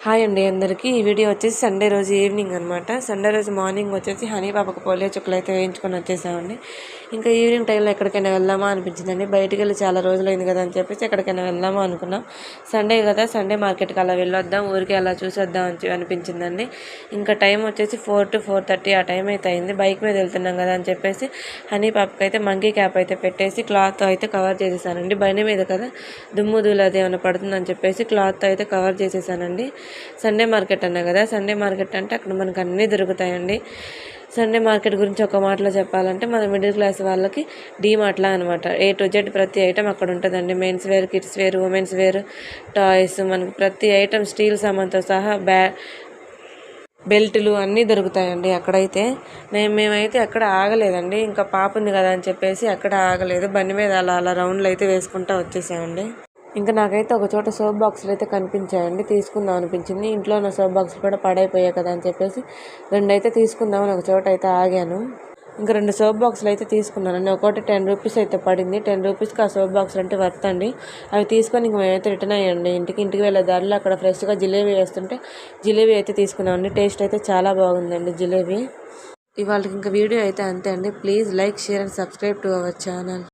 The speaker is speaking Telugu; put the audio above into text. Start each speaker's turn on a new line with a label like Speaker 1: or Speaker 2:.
Speaker 1: హాయ్ అండి అందరికీ. ఈ వీడియో వచ్చేసి సండే రోజు ఈవినింగ్ అనమాట. సండే రోజు మార్నింగ్ వచ్చేసి హనీ పాపకు పోలియో చుక్కలు అయితే వేయించుకొని వచ్చేసామండి. ఇంకా ఈవినింగ్ టైంలో ఎక్కడికైనా వెళ్దామా అనిపించిందండి. బయటికి వెళ్ళి చాలా రోజులైంది కదా అని చెప్పేసి ఎక్కడికైనా వెళ్దామా అనుకున్నాం. సండే కదా, సండే మార్కెట్కి అలా వెళ్ళొద్దాం, ఊరికి అలా చూసేద్దాం అని అనిపించిందండి. ఇంకా టైం వచ్చేసి 4 to 4:30 ఆ టైం అయితే అయింది. బైక్ మీద వెళ్తున్నాం కదా అని చెప్పేసి హనీ పాపకి అయితే మంకీ క్యాప్ అయితే పెట్టేసి క్లాత్ అయితే కవర్ చేసేసానండి. బండి మీద కదా, దుమ్ము ధూళి అది ఏమైనా పడుతుందని చెప్పేసి క్లాత్ అయితే కవర్ చేసేసానండి. సండే మార్కెట్ అన్నా కదా, సండే మార్కెట్ అంటే అక్కడ మనకు అన్నీ దొరుకుతాయండి. సండే మార్కెట్ గురించి ఒక మాటలో చెప్పాలంటే మన మిడిల్ క్లాస్ వాళ్ళకి డీమార్ట్లా అనమాట. A to Z ప్రతి ఐటెం అక్కడ ఉంటుందండి. Men's wear, kids wear, women's wear, toys, మనకి ప్రతి ఐటెం స్టీల్ సామాన్తో సహా బెల్టులు అన్నీ దొరుకుతాయండి అక్కడైతే. మేమైతే ఎక్కడ ఆగలేదండి. ఇంకా పాప ఉంది కదా అని చెప్పేసి ఎక్కడ ఆగలేదు. బండి మీద అలా అలా రౌండ్లు అయితే వేసుకుంటూ వచ్చేసామండి. ఇంకా నాకైతే ఒక చోట సోప్ బాక్సులు అయితే కనిపించాయండి, తీసుకుందాం అనిపించింది. ఇంట్లో ఉన్న సోప్ బాక్సులు కూడా పడైపోయాయి కదా అని చెప్పేసి 2 అయితే తీసుకుందామని ఒక చోట అయితే ఆగాను. ఇంకా 2 సోప్ బాక్సులు అయితే తీసుకున్నానండి. ఒకటి 10 రూపీస్ అయితే పడింది. 10 రూపీస్కి ఆ సోప్ బాక్సులు అంటే వర్త్ అండి. అవి తీసుకొని ఇంక మేమైతే రిటర్న్ అయ్యండి. ఇంటికి వెళ్ళే దారిలో అక్కడ ఫ్రెష్గా జిలేబీ వేస్తుంటే జిలేబీ అయితే తీసుకున్నామండి. టేస్ట్ అయితే చాలా బాగుందండి జిలేబీ. ఇవాళకి ఇంకా వీడియో అయితే అంతే అండి. Please like, share and subscribe to our channel.